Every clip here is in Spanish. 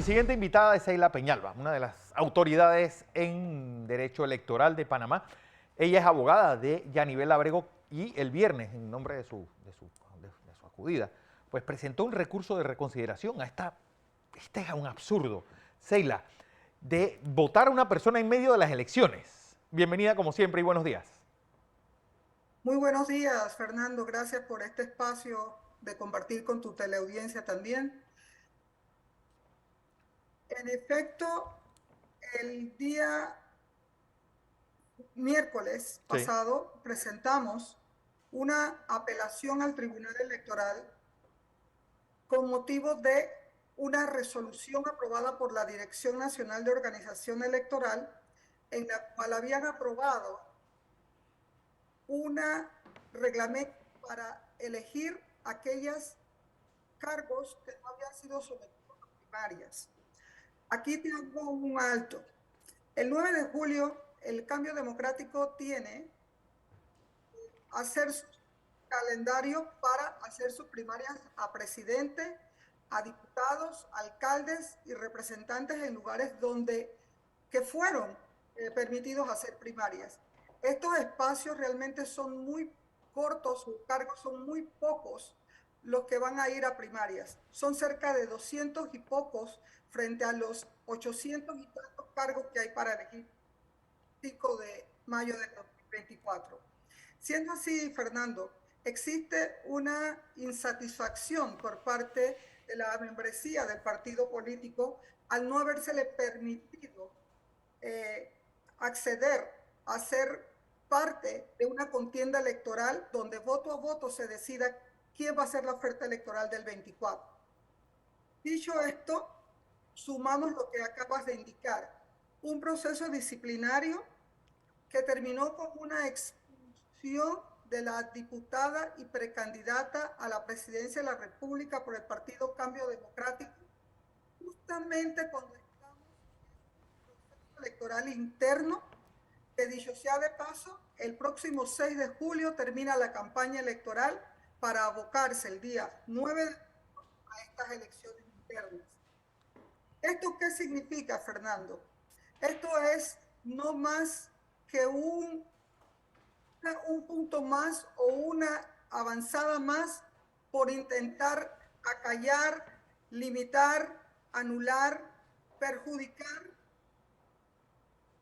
Mi siguiente invitada es Seila Peñalba, una de las autoridades en derecho electoral de Panamá. Ella es abogada de Yanibel Abrego y el viernes, en nombre de su acudida, pues presentó un recurso de reconsideración a este es un absurdo, Seila, de votar a una persona en medio de las elecciones. Bienvenida como siempre y buenos días. Muy buenos días, Fernando. Gracias por este espacio de compartir con tu teleaudiencia también. En efecto, el día miércoles Sí. pasado presentamos una apelación al Tribunal Electoral con motivo de una resolución aprobada por la Dirección Nacional de Organización Electoral, en la cual habían aprobado un reglamento para elegir aquellos cargos que no habían sido sometidos a primarias. Aquí te hago un alto. El 9 de julio, el Cambio Democrático tiene hacer su calendario para hacer sus primarias a presidente, a diputados, alcaldes y representantes en lugares que fueron permitidos hacer primarias. Estos espacios realmente son muy cortos, sus cargos son muy pocos los que van a ir a primarias. Son cerca de 200 y pocos frente a los 800 y tantos cargos que hay para elegir 5 de mayo de 2024. Siendo así, Fernando, existe una insatisfacción por parte de la membresía del partido político al no habérsele permitido acceder a ser parte de una contienda electoral donde voto a voto se decida quién va a ser la oferta electoral del 24. Dicho esto, sumamos lo que acabas de indicar, un proceso disciplinario que terminó con una expulsión de la diputada y precandidata a la presidencia de la República por el Partido Cambio Democrático, justamente cuando estamos en un proceso electoral interno, que dicho sea de paso, el próximo 6 de julio termina la campaña electoral para abocarse el día 9 de julio a estas elecciones internas. ¿Esto qué significa, Fernando? Esto es no más que un punto más o una avanzada más por intentar acallar, limitar, anular, perjudicar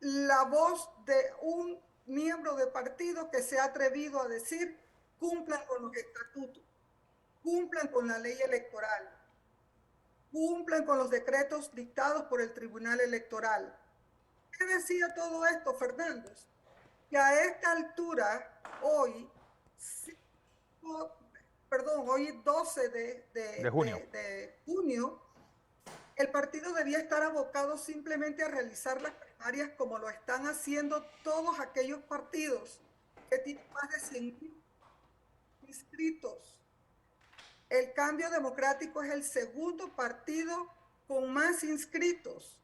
la voz de un miembro de partido que se ha atrevido a decir cumplan con los estatutos, cumplan con la ley electoral, cumplan con los decretos dictados por el Tribunal Electoral. ¿Qué decía todo esto, Fernández? Que a esta altura, hoy, hoy 12 De junio. de junio, el partido debía estar abocado simplemente a realizar las primarias como lo están haciendo todos aquellos partidos que tienen más de 100.000 inscritos. El Cambio Democrático es el segundo partido con más inscritos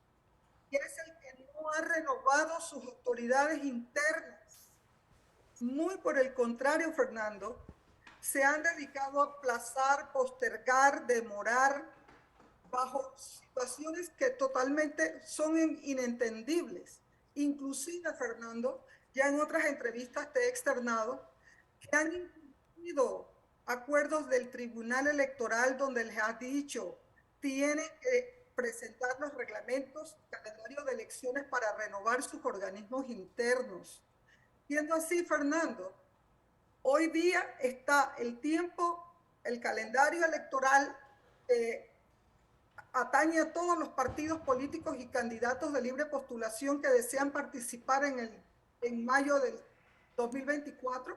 y es el que no ha renovado sus autoridades internas. Muy por el contrario, Fernando, se han dedicado a aplazar, postergar, demorar, bajo situaciones que totalmente son inentendibles. Inclusive, Fernando, ya en otras entrevistas te he externado que han incluido acuerdos del Tribunal Electoral donde les ha dicho tienen que presentar los reglamentos, calendario de elecciones para renovar sus organismos internos. Siendo así, Fernando, hoy día está el tiempo, el calendario electoral atañe a todos los partidos políticos y candidatos de libre postulación que desean participar en mayo del 2024,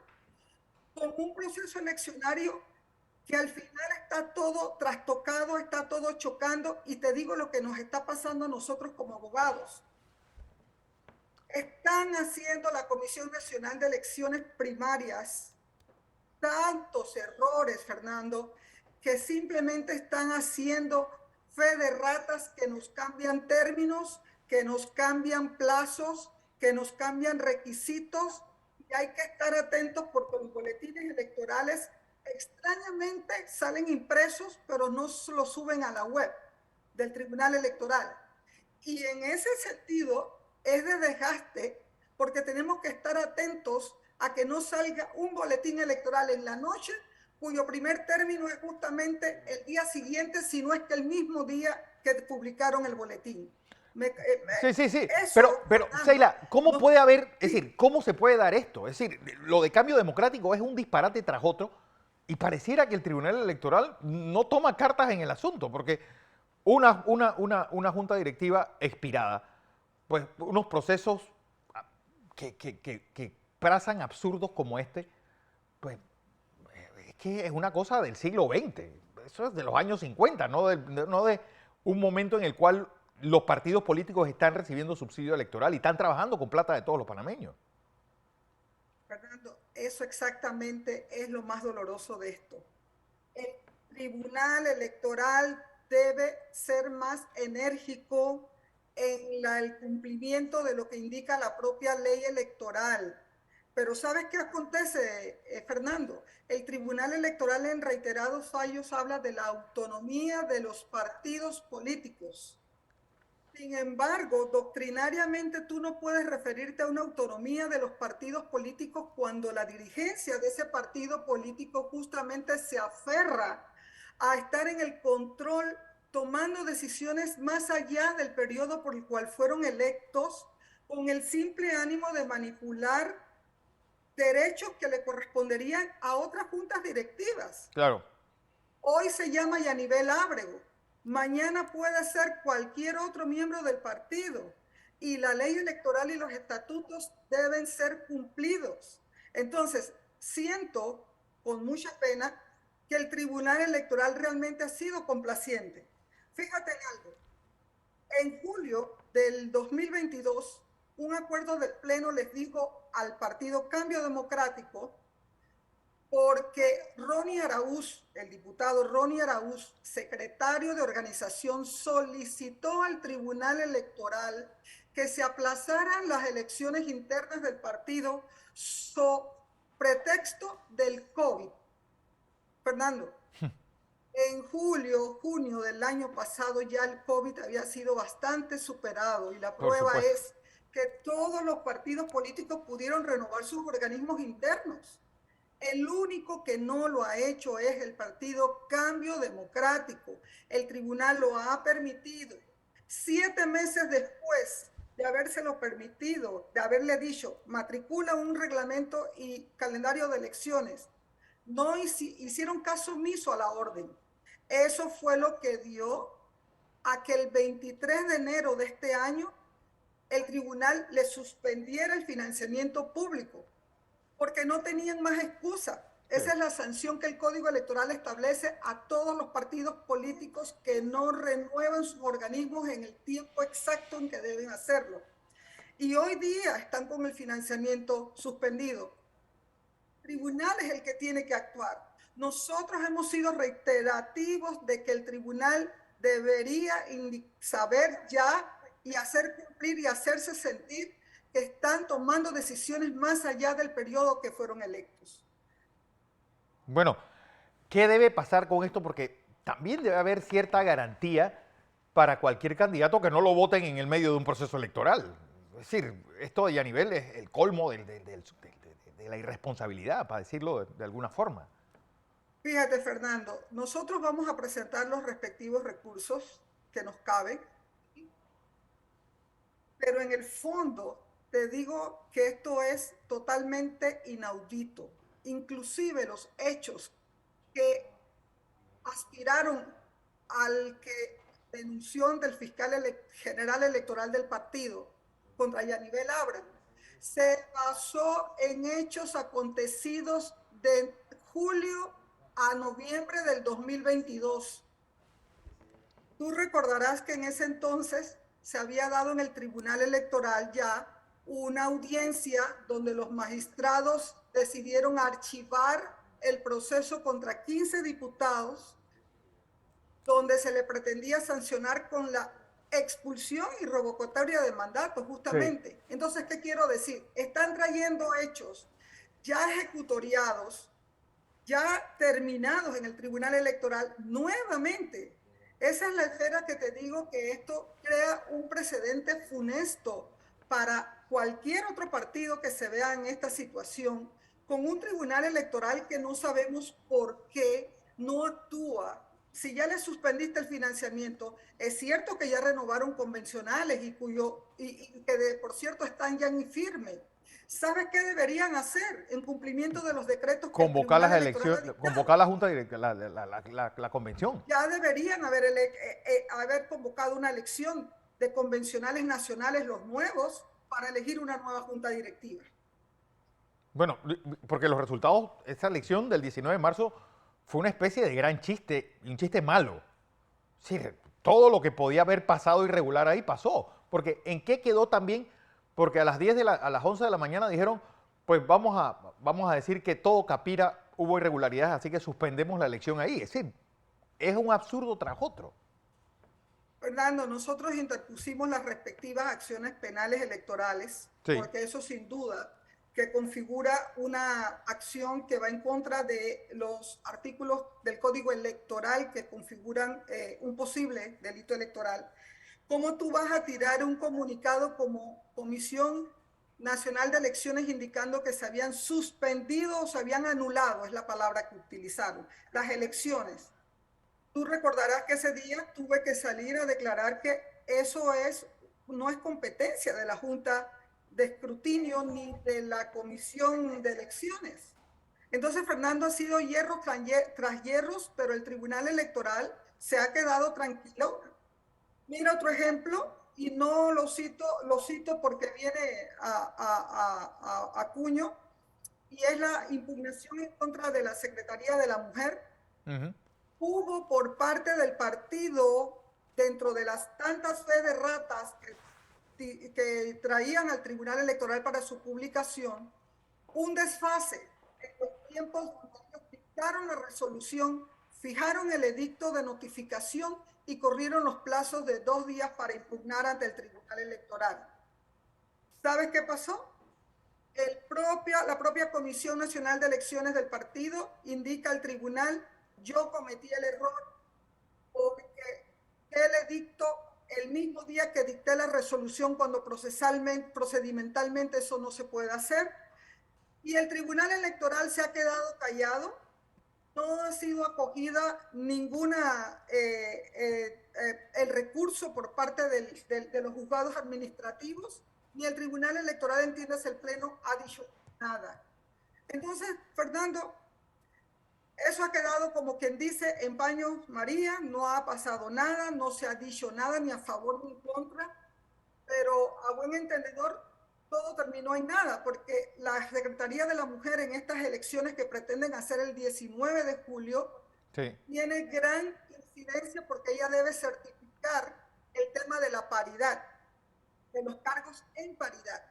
con un proceso eleccionario que al final está todo trastocado, está todo chocando, y te digo lo que nos está pasando a nosotros como abogados. Están haciendo la Comisión Nacional de Elecciones Primarias tantos errores, Fernando, que simplemente están haciendo fe de ratas que nos cambian términos, que nos cambian plazos, que nos cambian requisitos, y hay que estar atentos porque los boletines electorales extrañamente salen impresos, pero no los suben a la web. del Tribunal Electoral. Y en ese sentido es de desgaste porque tenemos que estar atentos a que no salga un boletín electoral en la noche cuyo primer término es justamente el día siguiente, si no es que el mismo día que publicaron el boletín. Sí, sí, sí. Eso, Pero Fernando, Sheila, ¿cómo no, puede haber, es sí, decir, cómo se puede dar esto? Es decir, lo de cambio democrático es un disparate tras otro y pareciera que el Tribunal Electoral no toma cartas en el asunto, porque una junta directiva expirada, pues unos procesos que trazan absurdos como este, pues es que es una cosa del siglo XX. Eso es de los años 50, no de un momento en el cual los partidos políticos están recibiendo subsidio electoral y están trabajando con plata de todos los panameños. Fernando, eso exactamente es lo más doloroso de esto. El Tribunal Electoral debe ser más enérgico en el cumplimiento de lo que indica la propia ley electoral. Pero ¿sabes qué acontece, Fernando? El Tribunal Electoral en reiterados fallos habla de la autonomía de los partidos políticos. Sin embargo, doctrinariamente tú no puedes referirte a una autonomía de los partidos políticos cuando la dirigencia de ese partido político justamente se aferra a estar en el control, tomando decisiones más allá del periodo por el cual fueron electos, con el simple ánimo de manipular derechos que le corresponderían a otras juntas directivas. Claro. Hoy se llama Yanivel Ábrego, mañana puede ser cualquier otro miembro del partido y la ley electoral y los estatutos deben ser cumplidos. Entonces, siento con mucha pena que el Tribunal Electoral realmente ha sido complaciente. Fíjate en algo, en julio del 2022, un acuerdo del Pleno les dijo al partido Cambio Democrático porque Ronnie Araúz, el diputado Ronnie Araúz, secretario de organización, solicitó al Tribunal Electoral que se aplazaran las elecciones internas del partido so pretexto del COVID. Fernando, en julio, junio del año pasado ya el COVID había sido bastante superado y la Por prueba supuesto. es que todos los partidos políticos pudieron renovar sus organismos internos. El único que no lo ha hecho es el partido Cambio Democrático. El tribunal lo ha permitido. 7 meses después de habérselo permitido, de haberle dicho, matricula un reglamento y calendario de elecciones, no hicieron caso omiso a la orden. Eso fue lo que dio a que el 23 de enero de este año el tribunal le suspendiera el financiamiento público porque no tenían más excusa. Sí. Esa es la sanción que el Código Electoral establece a todos los partidos políticos que no renuevan sus organismos en el tiempo exacto en que deben hacerlo. Y hoy día están con el financiamiento suspendido. El tribunal es el que tiene que actuar. Nosotros hemos sido reiterativos de que el tribunal debería saber ya y hacer cumplir y hacerse sentir que están tomando decisiones más allá del periodo que fueron electos. Bueno, ¿qué debe pasar con esto? Porque también debe haber cierta garantía para cualquier candidato que no lo voten en el medio de un proceso electoral. Es decir, esto ya a nivel es el colmo de la irresponsabilidad, para decirlo de alguna forma. Fíjate, Fernando, nosotros vamos a presentar los respectivos recursos que nos caben, pero en el fondo te digo que esto es totalmente inaudito. Inclusive los hechos que aspiraron al que denunció del fiscal general electoral del partido contra Yanivel Ábrego se basó en hechos acontecidos de julio a noviembre del 2022. Tú recordarás que en ese entonces se había dado en el Tribunal Electoral ya una audiencia donde los magistrados decidieron archivar el proceso contra 15 diputados, donde se le pretendía sancionar con la expulsión y revocatoria de mandato, Sí. justamente. Entonces, ¿qué quiero decir? Están trayendo hechos ya ejecutoriados, ya terminados en el Tribunal Electoral nuevamente Esa es la esfera que te digo que esto crea un precedente funesto para cualquier otro partido que se vea en esta situación, con un tribunal electoral que no sabemos por qué no actúa. Si ya le suspendiste el financiamiento, es cierto que ya renovaron convencionales y que por cierto están ya en firme. ¿Sabes qué deberían hacer en cumplimiento de los decretos que el Convocar las Tribunal Electoral ha elecciones, dictado? convocar la Junta Directa, la convención. Ya deberían haber convocado una elección de convencionales nacionales, los nuevos, para elegir una nueva junta directiva. Bueno, porque los resultados, esa elección del 19 de marzo fue una especie de gran chiste, un chiste malo. Sí, todo lo que podía haber pasado irregular ahí pasó. Porque ¿en qué quedó también? Porque a las 10 a las 11 de la mañana dijeron, pues vamos a decir que todo Capira hubo irregularidades, así que suspendemos la elección ahí. Es decir, es un absurdo tras otro. Fernando, nosotros interpusimos las respectivas acciones penales electorales, Sí. porque eso sin duda que configura una acción que va en contra de los artículos del Código Electoral que configuran un posible delito electoral. ¿Cómo tú vas a tirar un comunicado como Comisión Nacional de Elecciones indicando que se habían suspendido o se habían anulado, es la palabra que utilizaron, las elecciones? Tú recordarás que ese día tuve que salir a declarar que no es competencia de la Junta de Escrutinio ni de la Comisión de Elecciones. Entonces, Fernando, ha sido hierro tras hierros, pero el Tribunal Electoral se ha quedado tranquilo. Mira otro ejemplo, y no lo cito porque viene a cuño, y es la impugnación en contra de la Secretaría de la Mujer. Ujú. Hubo por parte del partido, dentro de las tantas fe de ratas que traían al Tribunal Electoral para su publicación, un desfase en los tiempos donde ellos dictaron la resolución, fijaron el edicto de notificación y corrieron los plazos de 2 días para impugnar ante el Tribunal Electoral. ¿Sabes qué pasó? La propia Comisión Nacional de Elecciones del partido indica al tribunal: yo cometí el error porque el edicto el mismo día que dicté la resolución, cuando procedimentalmente eso no se puede hacer, y el Tribunal Electoral se ha quedado callado. No ha sido acogida ninguna el recurso por parte de los juzgados administrativos, ni el Tribunal Electoral, entiéndase el Pleno, ha dicho nada. Entonces, Fernando, eso ha quedado como quien dice en paños María, no ha pasado nada, no se ha dicho nada ni a favor ni en contra, pero a buen entendedor todo terminó en nada, porque la Secretaría de la Mujer en estas elecciones que pretenden hacer el 19 de julio Sí. tiene gran incidencia porque ella debe certificar el tema de la paridad, de los cargos en paridad.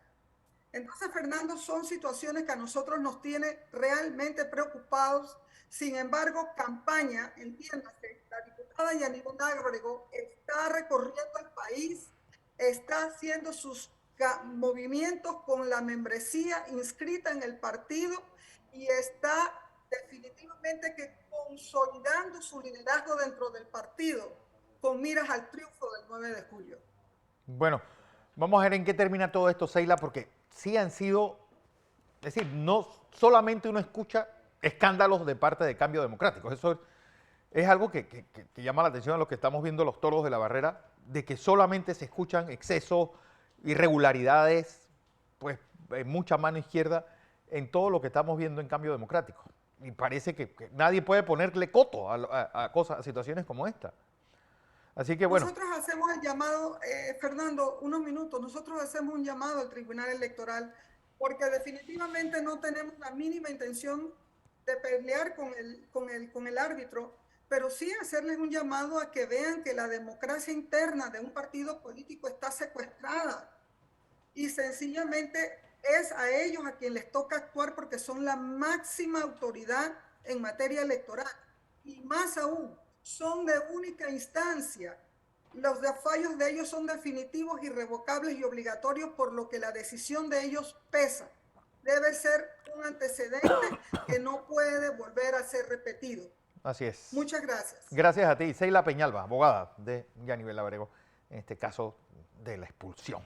Entonces, Fernando, son situaciones que a nosotros nos tiene realmente preocupados. Sin embargo, campaña, entiéndase, la diputada Yanibel Ágrego está recorriendo el país, está haciendo sus movimientos con la membresía inscrita en el partido y está definitivamente que consolidando su liderazgo dentro del partido con miras al triunfo del 9 de julio. Bueno, vamos a ver en qué termina todo esto, Seila, porque sí han sido, es decir, no solamente uno escucha escándalos de parte de Cambio Democrático, eso es algo que llama la atención a los que estamos viendo los toros de la barrera, de que solamente se escuchan excesos, irregularidades, pues en mucha mano izquierda en todo lo que estamos viendo en Cambio Democrático. Y parece que nadie puede ponerle coto a cosas, a situaciones como esta. Así que bueno. Nosotros hacemos el llamado, Fernando, unos minutos, nosotros hacemos un llamado al Tribunal Electoral porque definitivamente no tenemos la mínima intención de pelear con el árbitro, pero sí hacerles un llamado a que vean que la democracia interna de un partido político está secuestrada y sencillamente es a ellos a quien les toca actuar porque son la máxima autoridad en materia electoral y más aún son de única instancia. Los fallos de ellos son definitivos, irrevocables y obligatorios, por lo que la decisión de ellos pesa. Debe ser un antecedente que no puede volver a ser repetido. Así es. Muchas gracias. Gracias a ti, Seila Peñalba, abogada de Yanivel Abrego, en este caso de la expulsión.